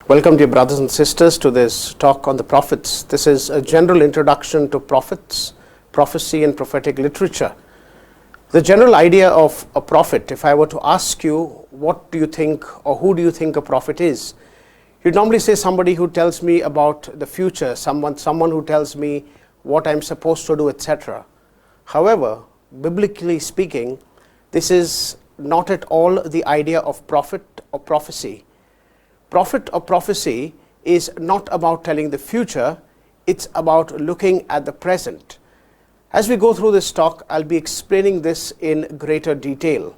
Welcome, dear brothers and sisters, to this talk on the prophets. This is a general introduction to prophets, prophecy, and prophetic literature. The general idea of a prophet, if I were to ask you, what do you think or who do you think a prophet is? You'd normally say somebody who tells me about the future, someone who tells me what I'm supposed to do, etc. However, biblically speaking, this is not at all the idea of prophet or prophecy. Prophet or prophecy is not about telling the future, it's about looking at the present. As we go through this talk, I'll be explaining this in greater detail.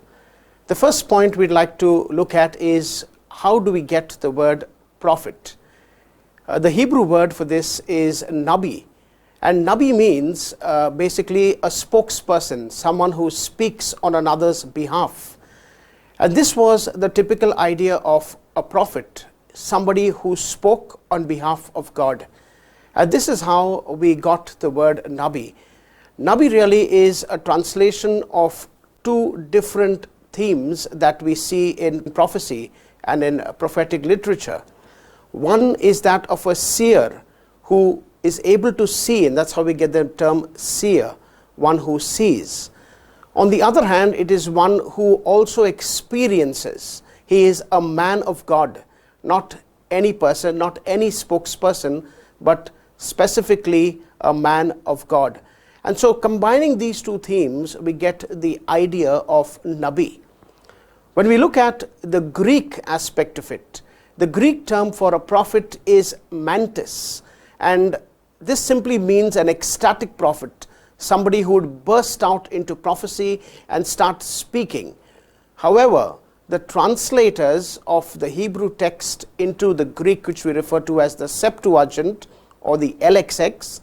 The first point we'd like to look at is how do we get the word prophet? The Hebrew word for this is nabi, and nabi means basically a spokesperson, someone who speaks on another's behalf. And this was the typical idea of a prophet, somebody who spoke on behalf of God. And this is how we got the word nabi. Nabi really is a translation of two different themes that we see in prophecy and in prophetic literature. One is that of a seer who is able to see, and that's how we get the term seer, one who sees. On the other hand, it is one who also experiences. He is a man of God, not any person, not any spokesperson, but specifically a man of God. And so combining these two themes, we get the idea of nabi. When we look at the Greek aspect of it, the Greek term for a prophet is mantis, and this simply means an ecstatic prophet, somebody who would burst out into prophecy and start speaking. However, the translators of the Hebrew text into the Greek, which we refer to as the Septuagint or the LXX,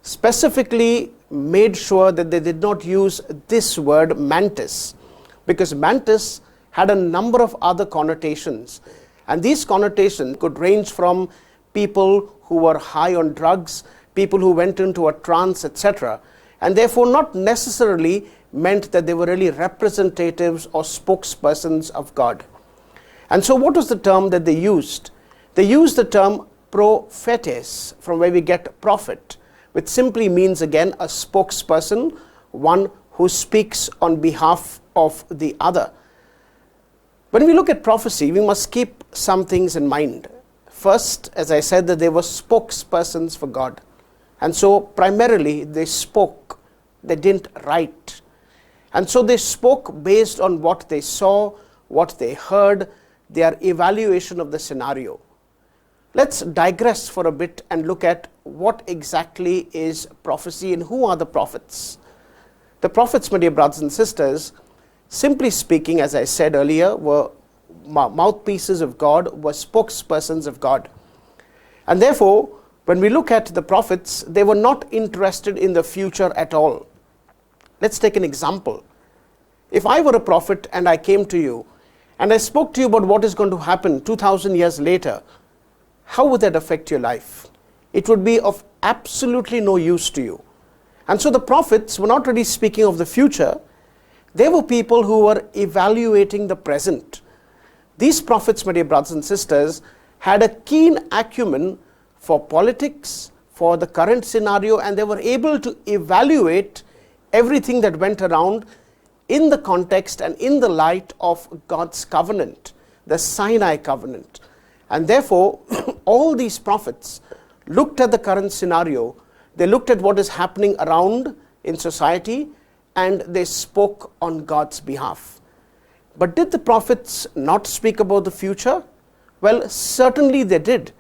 specifically made sure that they did not use this word mantis, because mantis had a number of other connotations, and these connotations could range from people who were high on drugs, people who went into a trance, etc., and therefore not necessarily meant that they were really representatives or spokespersons of God. And so what was the term that they used? They used the term prophetes, from where we get prophet, which simply means again a spokesperson, one who speaks on behalf of the other. When we look at prophecy, we must keep some things in mind. First, as I said, that they were spokespersons for God. And so primarily they spoke, they didn't write. And so they spoke based on what they saw, what they heard, their evaluation of the scenario. Let's digress for a bit and look at what exactly is prophecy and who are the prophets. The prophets, my dear brothers and sisters, simply speaking, as I said earlier, were mouthpieces of God, were spokespersons of God. And therefore, when we look at the prophets, they were not interested in the future at all. Let's take an example. If I were a prophet and I came to you and I spoke to you about what is going to happen 2000 years later, how would that affect your life? It would be of absolutely no use to you. And so the prophets were not really speaking of the future. They were people who were evaluating the present. These prophets, my dear brothers and sisters, had a keen acumen for politics, for the current scenario, and they were able to evaluate everything that went around in the context and in the light of God's covenant, the Sinai covenant. And therefore, all these prophets looked at the current scenario, they looked at what is happening around in society, and they spoke on God's behalf. But did the prophets not speak about the future? Well, certainly they did.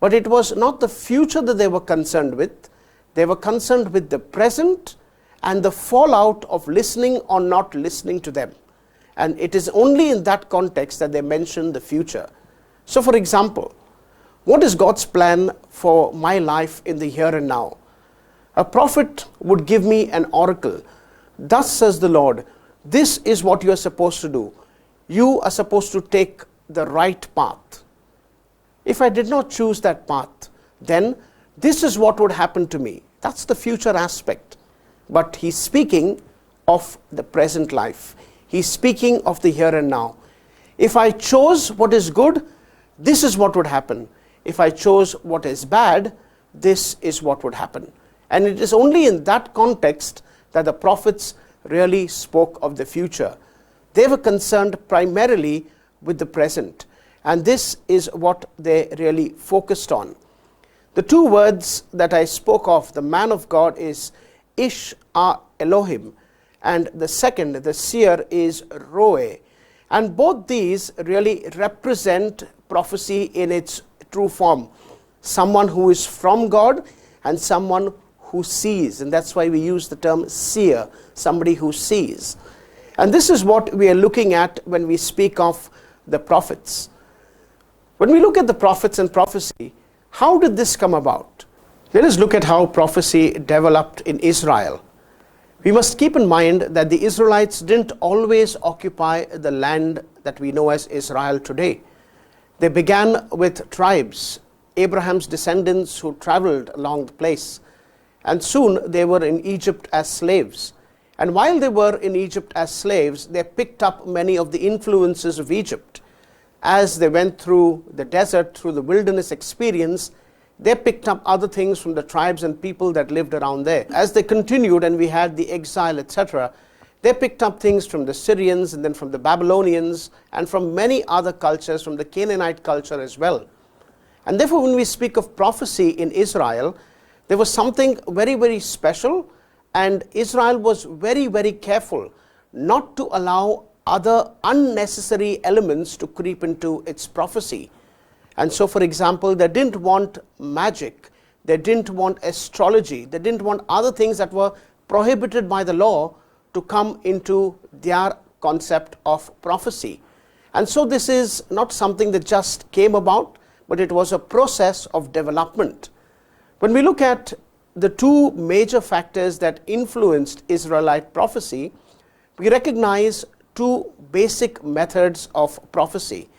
But it was not the future that they were concerned with. They were concerned with the present and the fallout of listening or not listening to them. And it is only in that context that they mention the future. So for example, what is God's plan for my life in the here and now? A prophet would give me an oracle. Thus says the Lord, this is what you are supposed to do. You are supposed to take the right path. If I did not choose that path, then this is what would happen to me. That's the future aspect. But he's speaking of the present life. He's speaking of the here and now. If I chose what is good, this is what would happen. If I chose what is bad, this is what would happen. And it is only in that context that the prophets really spoke of the future. They were concerned primarily with the present, and this is what they really focused on. The two words that I spoke of, the man of God, is Ish Elohim, and the second, the seer, is Roe. And both these really represent prophecy in its true form. Someone who is from God and someone who sees. And that's why we use the term seer, somebody who sees. And this is what we are looking at when we speak of the prophets. When we look at the prophets and prophecy, how did this come about? Let us look at how prophecy developed in Israel. We must keep in mind that the Israelites didn't always occupy the land that we know as Israel today. They began with tribes, Abraham's descendants who traveled along the place. And soon they were in Egypt as slaves. And while they were in Egypt as slaves, they picked up many of the influences of Egypt. As they went through the desert, through the wilderness experience, they picked up other things from the tribes and people that lived around there. As they continued and we had the exile, etc., they picked up things from the Syrians and then from the Babylonians and from many other cultures, from the Canaanite culture as well. And therefore, when we speak of prophecy in Israel, there was something very, very special, and Israel was very, very careful not to allow other unnecessary elements to creep into its prophecy. And so, for example, they didn't want magic, they didn't want astrology, they didn't want other things that were prohibited by the law to come into their concept of prophecy. And so this is not something that just came about, but it was a process of development. When we look at the two major factors that influenced Israelite prophecy, we recognize two basic methods of prophecy.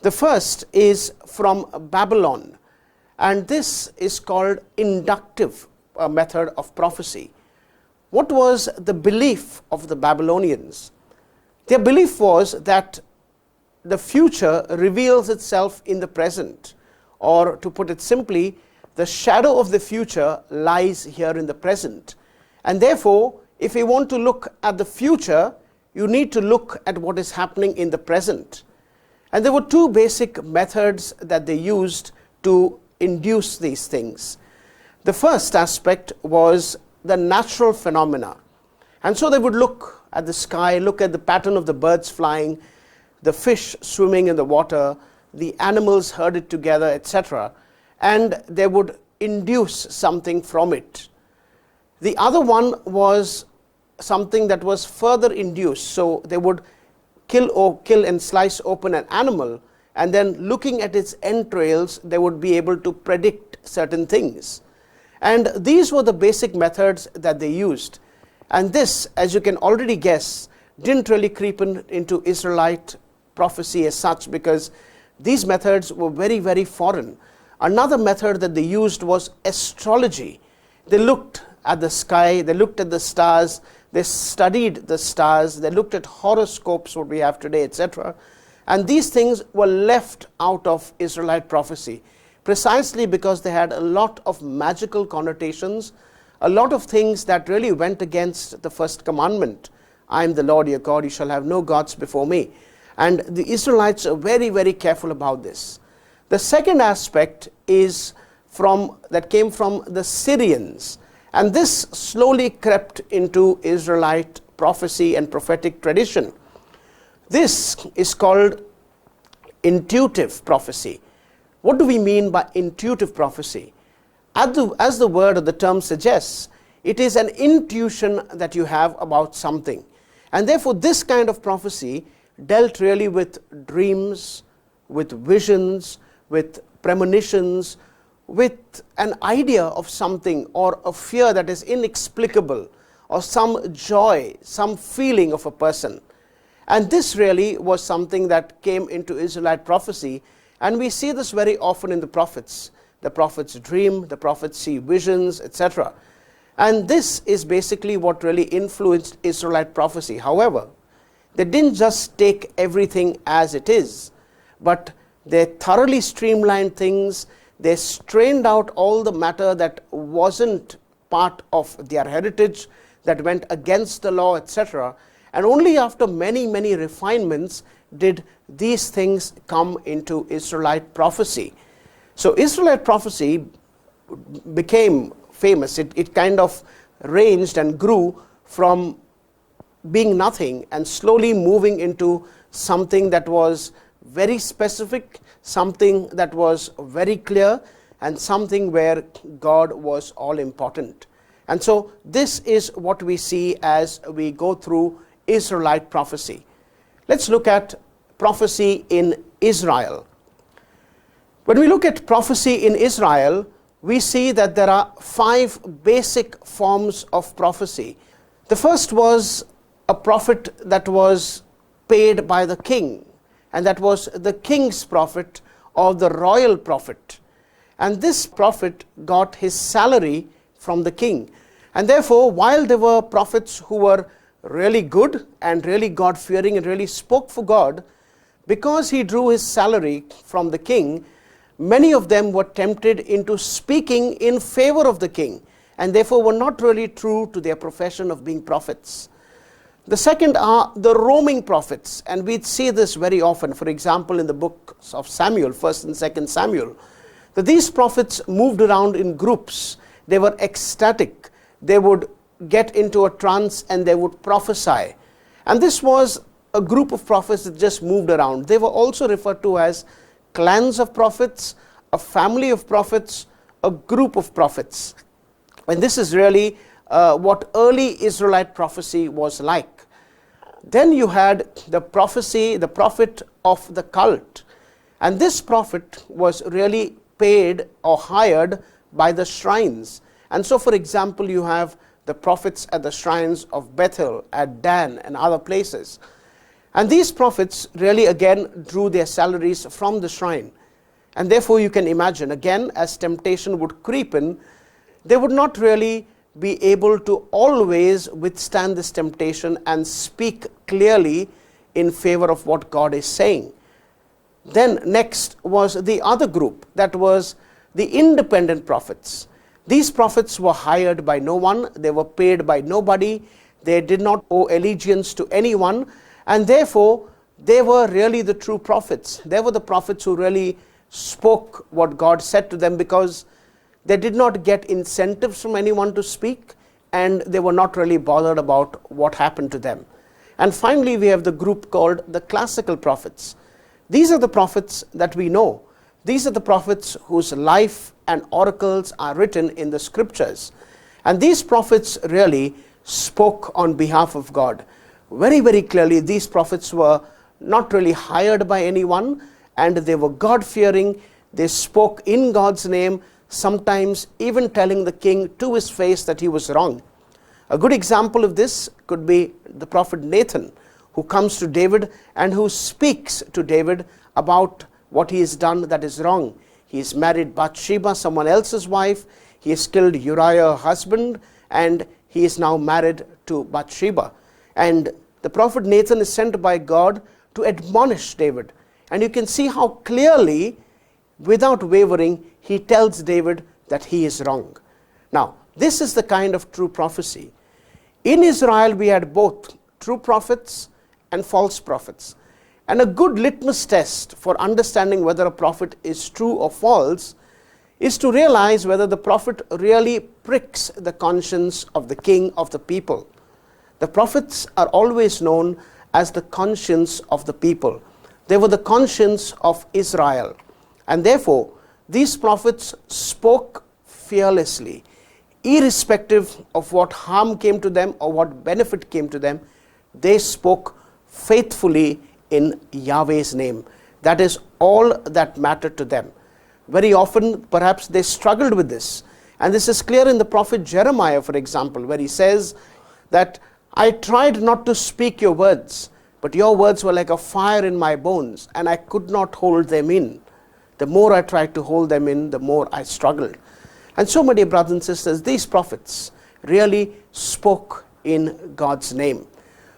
The first is from Babylon, and this is called inductive method of prophecy. What was the belief of the Babylonians? Their belief was that the future reveals itself in the present, or to put it simply, the shadow of the future lies here in the present. And therefore, if you want to look at the future, you need to look at what is happening in the present. And there were two basic methods that they used to induce these things. The first aspect was the natural phenomena. And so they would look at the sky, look at the pattern of the birds flying, the fish swimming in the water, the animals herded together, etc., and they would induce something from it. The other one was something that was further induced. So they would kill and slice open an animal, and then looking at its entrails, they would be able to predict certain things. And these were the basic methods that they used. And this, as you can already guess, didn't really creep into Israelite prophecy as such, because these methods were very, very foreign. Another method that they used was astrology. They looked at the sky, they looked at the stars, they studied the stars, they looked at horoscopes, what we have today, etc. And these things were left out of Israelite prophecy, precisely because they had a lot of magical connotations, a lot of things that really went against the first commandment. I am the Lord your God, you shall have no gods before me. And the Israelites are very, very careful about this. The second aspect is that came from the Syrians. And this slowly crept into Israelite prophecy and prophetic tradition. This is called intuitive prophecy. What do we mean by intuitive prophecy? As the word or the term suggests, it is an intuition that you have about something. And therefore, this kind of prophecy dealt really with dreams, with visions, with premonitions, with an idea of something or a fear that is inexplicable, or some joy, some feeling of a person. And this really was something that came into Israelite prophecy, and we see this very often in the prophets. The prophets dream, the prophets see visions, etc. And this is basically what really influenced Israelite prophecy. However, they didn't just take everything as it is, but They thoroughly streamlined things. They strained out all the matter that wasn't part of their heritage, that went against the law, etc. And only after many, many refinements did these things come into Israelite prophecy. So Israelite prophecy became famous. It kind of ranged and grew from being nothing and slowly moving into something that was very specific, something that was very clear, and something where God was all important. And so this is what we see as we go through Israelite prophecy. Let's look at prophecy in Israel. When we look at prophecy in Israel, we see that there are 5 basic forms of prophecy. The first was a prophet that was paid by the king, and that was the king's prophet or the royal prophet. And this prophet got his salary from the king. And therefore, while there were prophets who were really good and really God-fearing and really spoke for God, because he drew his salary from the king, many of them were tempted into speaking in favor of the king, and therefore were not really true to their profession of being prophets. The second are the roaming prophets, and we see this very often. For example, in the books of Samuel, 1st and 2nd Samuel, that these prophets moved around in groups. They were ecstatic. They would get into a trance and they would prophesy. And this was a group of prophets that just moved around. They were also referred to as clans of prophets, a family of prophets, a group of prophets. And this is really what early Israelite prophecy was like. Then you had the prophet of the cult. And this prophet was really paid or hired by the shrines. And so, for example, you have the prophets at the shrines of Bethel, at Dan, and other places. And these prophets really again drew their salaries from the shrine. And therefore you can imagine, again, as temptation would creep in, they would not really be able to always withstand this temptation and speak clearly in favor of what God is saying. Then next was the other group, that was the independent prophets. These prophets were hired by no one, they were paid by nobody, they did not owe allegiance to anyone, and therefore they were really the true prophets. They were the prophets who really spoke what God said to them, because they did not get incentives from anyone to speak, and they were not really bothered about what happened to them. And finally, we have the group called the classical prophets. These are the prophets that we know. These are the prophets whose life and oracles are written in the scriptures. And these prophets really spoke on behalf of God. Very, very clearly, these prophets were not really hired by anyone, and they were God-fearing. They spoke in God's name, sometimes even telling the king to his face that he was wrong. A good example of this could be the prophet Nathan, who comes to David and who speaks to David about what he has done that is wrong. He has married Bathsheba, someone else's wife. He has killed Uriah, her husband, and he is now married to Bathsheba. And the prophet Nathan is sent by God to admonish David. And you can see how clearly, without wavering, he tells David that he is wrong. Now, this is the kind of true prophecy. In Israel, we had both true prophets and false prophets. And a good litmus test for understanding whether a prophet is true or false is to realize whether the prophet really pricks the conscience of the king of the people. The prophets are always known as the conscience of the people. They were the conscience of Israel. And therefore, these prophets spoke fearlessly, irrespective of what harm came to them or what benefit came to them. They spoke faithfully in Yahweh's name. That is all that mattered to them. Very often, perhaps they struggled with this. And this is clear in the prophet Jeremiah, for example, where he says that I tried not to speak your words, but your words were like a fire in my bones, and I could not hold them in. The more I tried to hold them in, the more I struggled. And so, my dear brothers and sisters, these prophets really spoke in God's name.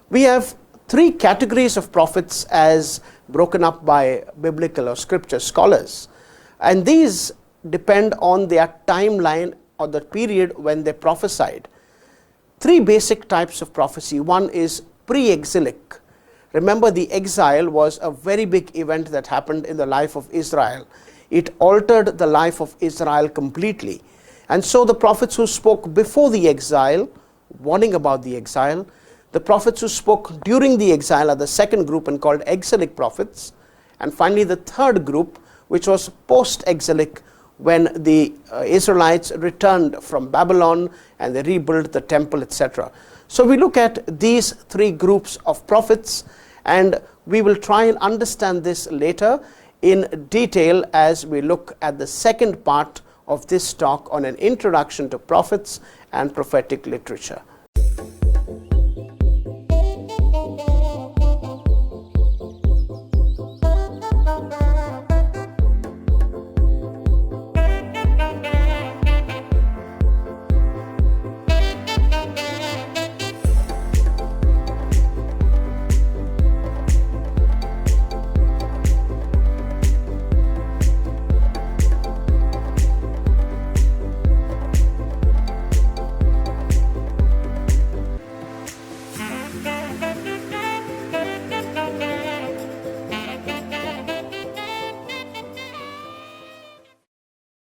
We have three categories of prophets as broken up by biblical or scripture scholars. And these depend on their timeline or the period when they prophesied. Three basic types of prophecy. One is pre-exilic. Remember, the exile was a very big event that happened in the life of Israel. It altered the life of Israel completely. And so the prophets who spoke before the exile, warning about the exile, the prophets who spoke during the exile are the second group and called exilic prophets. And finally the third group, which was post-exilic, when the Israelites returned from Babylon and they rebuilt the temple, etc. So we look at these three groups of prophets, and we will try and understand this later in detail as we look at the second part of this talk on an introduction to prophets and prophetic literature.